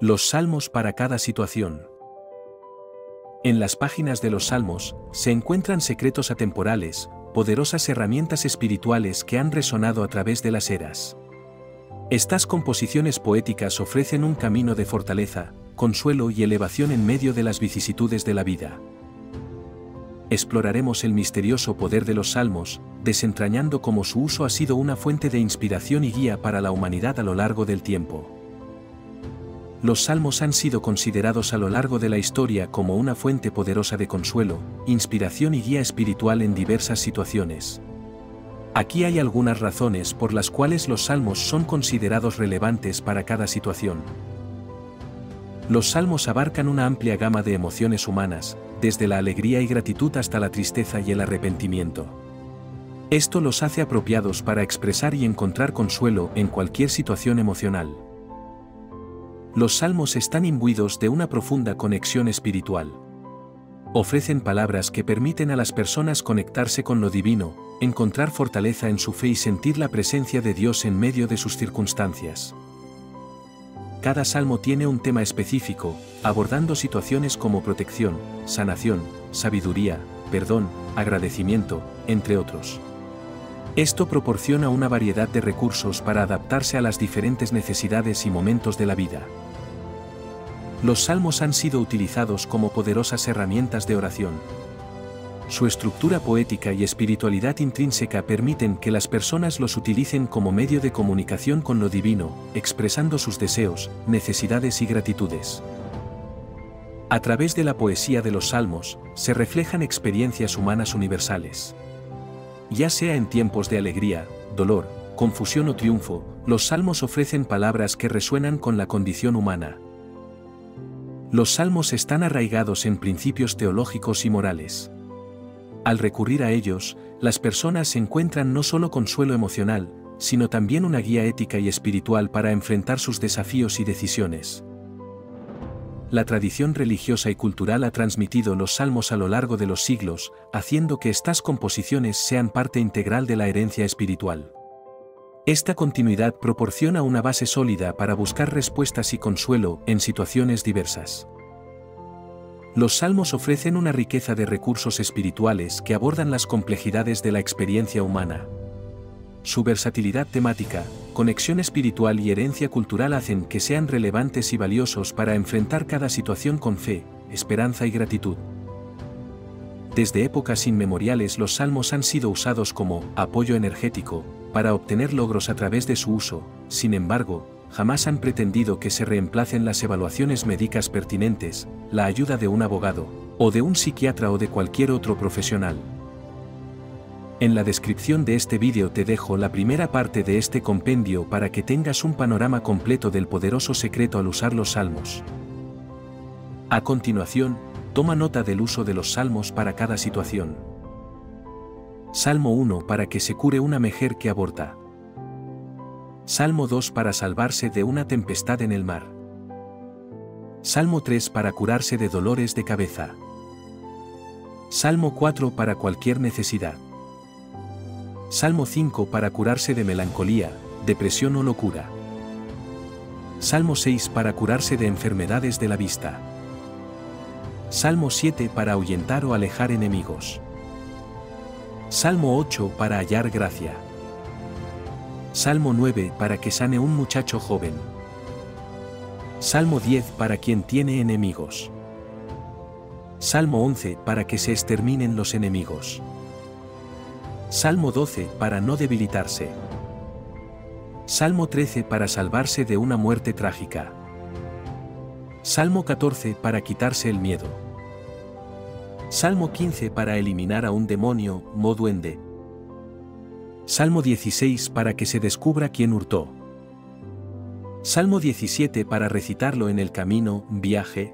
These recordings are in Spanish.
Los salmos para cada situación. En las páginas de los salmos, se encuentran secretos atemporales, poderosas herramientas espirituales que han resonado a través de las eras. Estas composiciones poéticas ofrecen un camino de fortaleza, consuelo y elevación en medio de las vicisitudes de la vida. Exploraremos el misterioso poder de los salmos, desentrañando cómo su uso ha sido una fuente de inspiración y guía para la humanidad a lo largo del tiempo. Los salmos han sido considerados a lo largo de la historia como una fuente poderosa de consuelo, inspiración y guía espiritual en diversas situaciones. Aquí hay algunas razones por las cuales los salmos son considerados relevantes para cada situación. Los salmos abarcan una amplia gama de emociones humanas, desde la alegría y gratitud hasta la tristeza y el arrepentimiento. Esto los hace apropiados para expresar y encontrar consuelo en cualquier situación emocional. Los salmos están imbuidos de una profunda conexión espiritual. Ofrecen palabras que permiten a las personas conectarse con lo divino, encontrar fortaleza en su fe y sentir la presencia de Dios en medio de sus circunstancias. Cada salmo tiene un tema específico, abordando situaciones como protección, sanación, sabiduría, perdón, agradecimiento, entre otros. Esto proporciona una variedad de recursos para adaptarse a las diferentes necesidades y momentos de la vida. Los salmos han sido utilizados como poderosas herramientas de oración. Su estructura poética y espiritualidad intrínseca permiten que las personas los utilicen como medio de comunicación con lo divino, expresando sus deseos, necesidades y gratitudes. A través de la poesía de los salmos, se reflejan experiencias humanas universales. Ya sea en tiempos de alegría, dolor, confusión o triunfo, los salmos ofrecen palabras que resuenan con la condición humana. Los salmos están arraigados en principios teológicos y morales. Al recurrir a ellos, las personas encuentran no solo consuelo emocional, sino también una guía ética y espiritual para enfrentar sus desafíos y decisiones. La tradición religiosa y cultural ha transmitido los salmos a lo largo de los siglos, haciendo que estas composiciones sean parte integral de la herencia espiritual. Esta continuidad proporciona una base sólida para buscar respuestas y consuelo en situaciones diversas. Los salmos ofrecen una riqueza de recursos espirituales que abordan las complejidades de la experiencia humana. Su versatilidad temática, conexión espiritual y herencia cultural hacen que sean relevantes y valiosos para enfrentar cada situación con fe, esperanza y gratitud. Desde épocas inmemoriales los salmos han sido usados como apoyo energético, para obtener logros a través de su uso. Sin embargo, jamás han pretendido que se reemplacen las evaluaciones médicas pertinentes, la ayuda de un abogado, o de un psiquiatra o de cualquier otro profesional. En la descripción de este vídeo te dejo la primera parte de este compendio para que tengas un panorama completo del poderoso secreto al usar los salmos. A continuación, toma nota del uso de los salmos para cada situación. Salmo 1 para que se cure una mujer que aborta. Salmo 2 para salvarse de una tempestad en el mar. Salmo 3 para curarse de dolores de cabeza. Salmo 4 para cualquier necesidad. Salmo 5 para curarse de melancolía, depresión o locura. Salmo 6 para curarse de enfermedades de la vista. Salmo 7 para ahuyentar o alejar enemigos. Salmo 8 para hallar gracia. Salmo 9 para que sane un muchacho joven. Salmo 10 para quien tiene enemigos. Salmo 11 para que se exterminen los enemigos. Salmo 12 para no debilitarse. Salmo 13 para salvarse de una muerte trágica. Salmo 14 para quitarse el miedo. Salmo 15 para eliminar a un demonio o duende. Salmo 16 para que se descubra quién hurtó. Salmo 17 para recitarlo en el camino, viaje.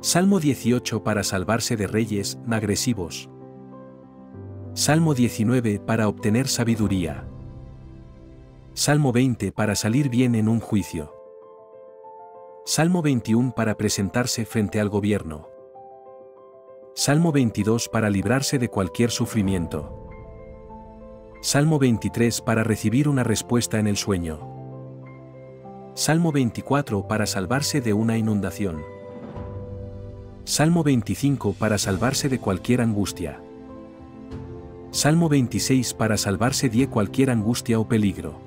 Salmo 18 para salvarse de reyes agresivos. Salmo 19 para obtener sabiduría. Salmo 20 para salir bien en un juicio. Salmo 21 para presentarse frente al gobierno. Salmo 22 para librarse de cualquier sufrimiento. Salmo 23 para recibir una respuesta en el sueño. Salmo 24 para salvarse de una inundación. Salmo 25 para salvarse de cualquier angustia. Salmo 26 para salvarse de cualquier angustia o peligro.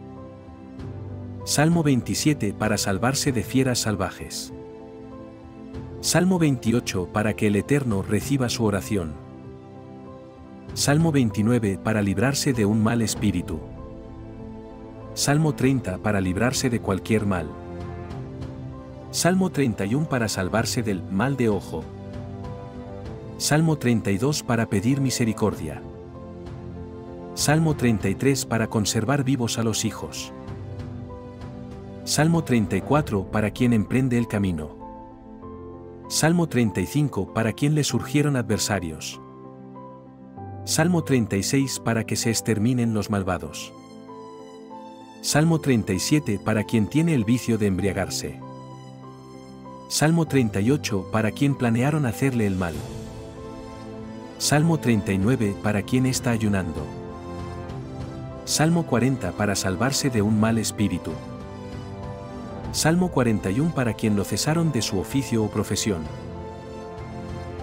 Salmo 27 para salvarse de fieras salvajes. Salmo 28 para que el Eterno reciba su oración. Salmo 29 para librarse de un mal espíritu. Salmo 30 para librarse de cualquier mal. Salmo 31 para salvarse del mal de ojo. Salmo 32 para pedir misericordia. Salmo 33 para conservar vivos a los hijos. Salmo 34 para quien emprende el camino. Salmo 35 para quien le surgieron adversarios. Salmo 36 para que se exterminen los malvados. Salmo 37 para quien tiene el vicio de embriagarse. Salmo 38 para quien planearon hacerle el mal. Salmo 39 para quien está ayunando. Salmo 40 para salvarse de un mal espíritu. Salmo 41 para quien lo cesaron de su oficio o profesión.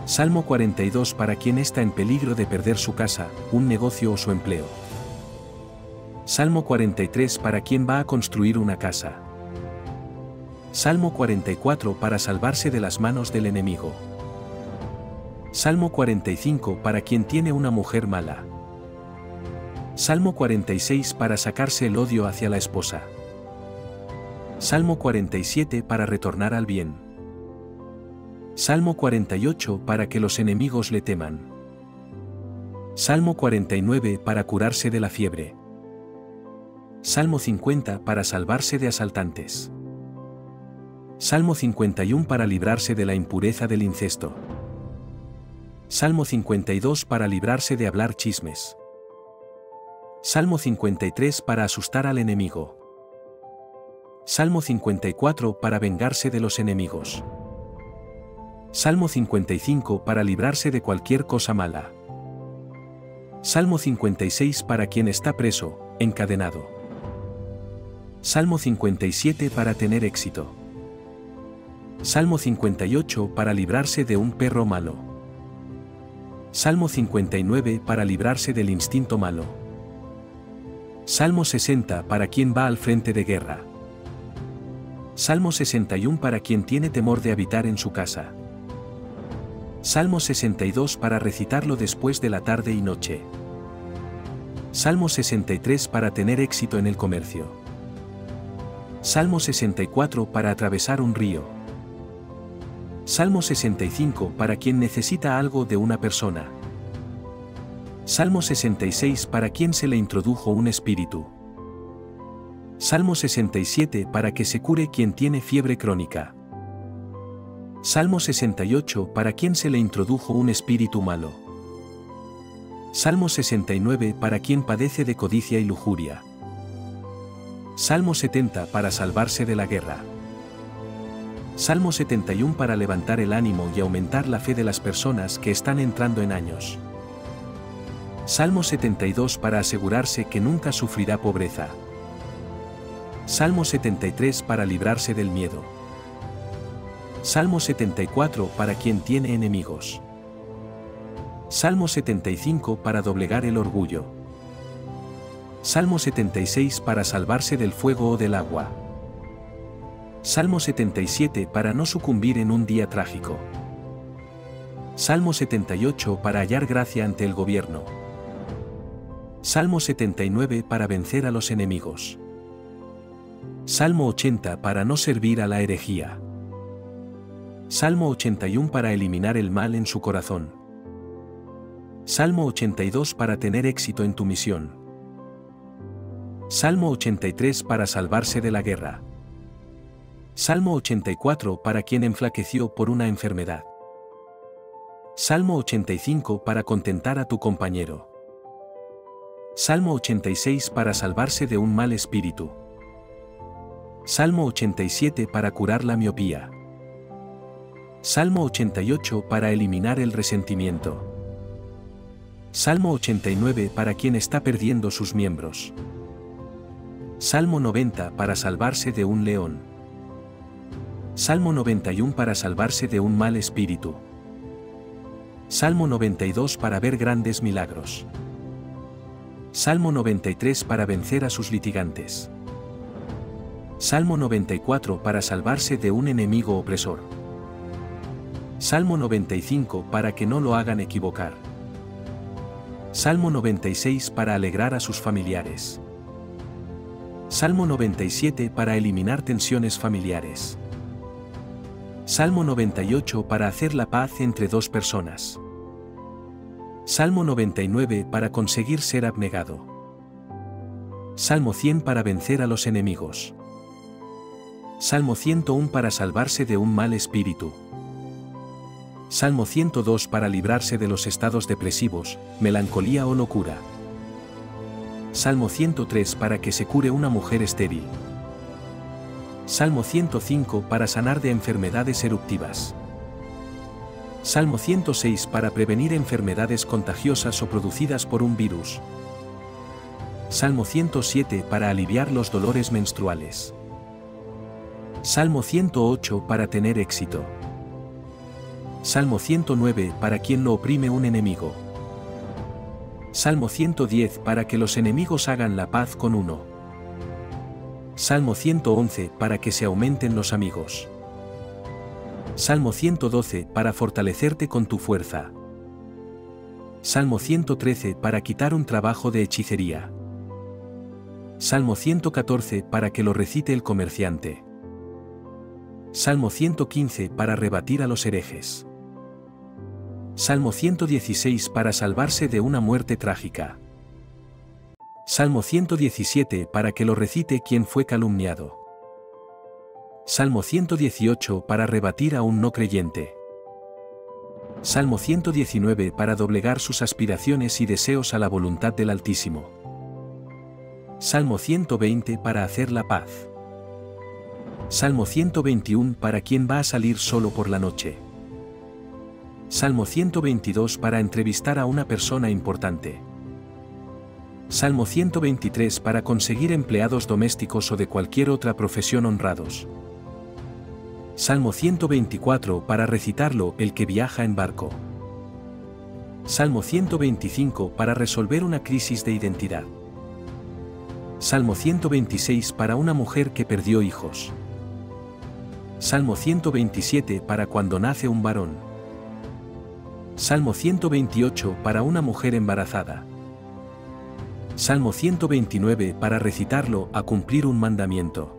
Salmo 42 para quien está en peligro de perder su casa, un negocio o su empleo. Salmo 43 para quien va a construir una casa. Salmo 44 para salvarse de las manos del enemigo. Salmo 45 para quien tiene una mujer mala. Salmo 46 para sacarse el odio hacia la esposa. Salmo 47 para retornar al bien. Salmo 48 para que los enemigos le teman. Salmo 49 para curarse de la fiebre. Salmo 50 para salvarse de asaltantes. Salmo 51 para librarse de la impureza del incesto. Salmo 52 para librarse de hablar chismes. Salmo 53 para asustar al enemigo. Salmo 54 para vengarse de los enemigos. Salmo 55 para librarse de cualquier cosa mala. Salmo 56 para quien está preso, encadenado. Salmo 57 para tener éxito. Salmo 58 para librarse de un perro malo. Salmo 59 para librarse del instinto malo. Salmo 60 para quien va al frente de guerra. Salmo 61 para quien tiene temor de habitar en su casa. Salmo 62 para recitarlo después de la tarde y noche. Salmo 63 para tener éxito en el comercio. Salmo 64 para atravesar un río. Salmo 65 para quien necesita algo de una persona. Salmo 66 para quien se le introdujo un espíritu. Salmo 67 para que se cure quien tiene fiebre crónica. Salmo 68 para quien se le introdujo un espíritu malo. Salmo 69 para quien padece de codicia y lujuria. Salmo 70 para salvarse de la guerra. Salmo 71 para levantar el ánimo y aumentar la fe de las personas que están entrando en años. Salmo 72 para asegurarse que nunca sufrirá pobreza. Salmo 73 para librarse del miedo. Salmo 74 para quien tiene enemigos. Salmo 75 para doblegar el orgullo. Salmo 76 para salvarse del fuego o del agua. Salmo 77 para no sucumbir en un día trágico. Salmo 78 para hallar gracia ante el gobierno. Salmo 79 para vencer a los enemigos. Salmo 80 para no servir a la herejía. Salmo 81 para eliminar el mal en su corazón. Salmo 82 para tener éxito en tu misión. Salmo 83 para salvarse de la guerra. Salmo 84 para quien enflaqueció por una enfermedad. Salmo 85 para contentar a tu compañero. Salmo 86 para salvarse de un mal espíritu. Salmo 87 para curar la miopía. Salmo 88 para eliminar el resentimiento. Salmo 89 para quien está perdiendo sus miembros. Salmo 90 para salvarse de un león. Salmo 91 para salvarse de un mal espíritu. Salmo 92 para ver grandes milagros. Salmo 93 para vencer a sus litigantes. Salmo 94 para salvarse de un enemigo opresor. Salmo 95 para que no lo hagan equivocar. Salmo 96 para alegrar a sus familiares. Salmo 97 para eliminar tensiones familiares. Salmo 98 para hacer la paz entre dos personas. Salmo 99 para conseguir ser abnegado. Salmo 100 para vencer a los enemigos. Salmo 101 para salvarse de un mal espíritu. Salmo 102 para librarse de los estados depresivos, melancolía o locura. Salmo 103 para que se cure una mujer estéril. Salmo 105 para sanar de enfermedades eruptivas. Salmo 106 para prevenir enfermedades contagiosas o producidas por un virus. Salmo 107 para aliviar los dolores menstruales. Salmo 108 para tener éxito. Salmo 109 para quien lo oprime un enemigo. Salmo 110 para que los enemigos hagan la paz con uno. Salmo 111 para que se aumenten los amigos. Salmo 112 para fortalecerte con tu fuerza. Salmo 113 para quitar un trabajo de hechicería. Salmo 114 para que lo recite el comerciante. Salmo 115 para rebatir a los herejes. Salmo 116 para salvarse de una muerte trágica. Salmo 117 para que lo recite quien fue calumniado. Salmo 118 para rebatir a un no creyente. Salmo 119 para doblegar sus aspiraciones y deseos a la voluntad del Altísimo. Salmo 120 para hacer la paz. Salmo 121 para quien va a salir solo por la noche. Salmo 122 para entrevistar a una persona importante. Salmo 123 para conseguir empleados domésticos o de cualquier otra profesión honrados. Salmo 124 para recitarlo el que viaja en barco. Salmo 125 para resolver una crisis de identidad. Salmo 126 para una mujer que perdió hijos. Salmo 127 para cuando nace un varón. Salmo 128 para una mujer embarazada. Salmo 129 para recitarlo a cumplir un mandamiento.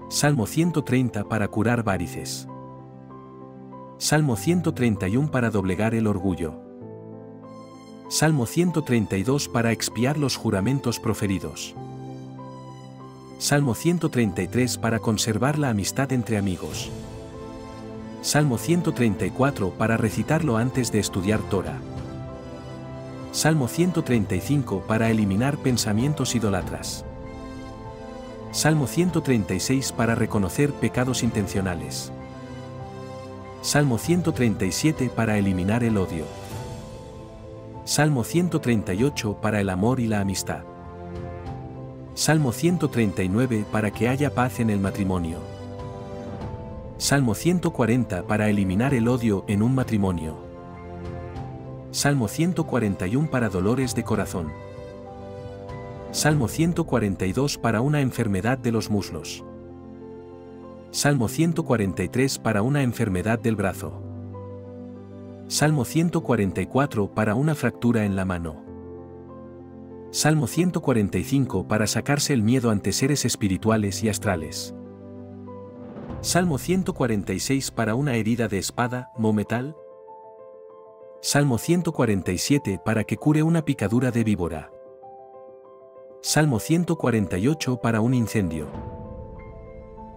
Salmo 130 para curar varices. Salmo 131 para doblegar el orgullo. Salmo 132 para expiar los juramentos proferidos. Salmo 133 para conservar la amistad entre amigos. Salmo 134 para recitarlo antes de estudiar Torah. Salmo 135 para eliminar pensamientos idólatras. Salmo 136 para reconocer pecados intencionales. Salmo 137 para eliminar el odio. Salmo 138 para el amor y la amistad. Salmo 139 para que haya paz en el matrimonio. Salmo 140 para eliminar el odio en un matrimonio. Salmo 141 para dolores de corazón. Salmo 142 para una enfermedad de los muslos. Salmo 143 para una enfermedad del brazo. Salmo 144 para una fractura en la mano. Salmo 145 para sacarse el miedo ante seres espirituales y astrales. Salmo 146 para una herida de espada o metal. Salmo 147 para que cure una picadura de víbora. Salmo 148 para un incendio.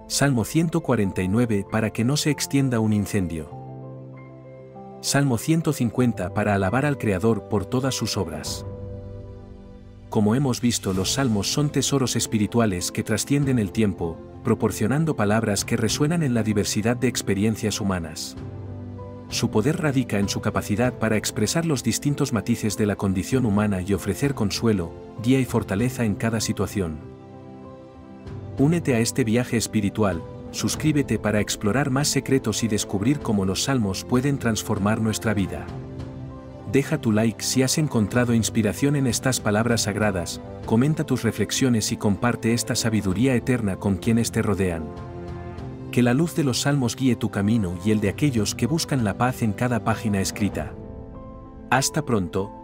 Salmo 149 para que no se extienda un incendio. Salmo 150 para alabar al Creador por todas sus obras. Como hemos visto, los salmos son tesoros espirituales que trascienden el tiempo, proporcionando palabras que resuenan en la diversidad de experiencias humanas. Su poder radica en su capacidad para expresar los distintos matices de la condición humana y ofrecer consuelo, guía y fortaleza en cada situación. Únete a este viaje espiritual, suscríbete para explorar más secretos y descubrir cómo los salmos pueden transformar nuestra vida. Deja tu like si has encontrado inspiración en estas palabras sagradas, comenta tus reflexiones y comparte esta sabiduría eterna con quienes te rodean. Que la luz de los salmos guíe tu camino y el de aquellos que buscan la paz en cada página escrita. Hasta pronto.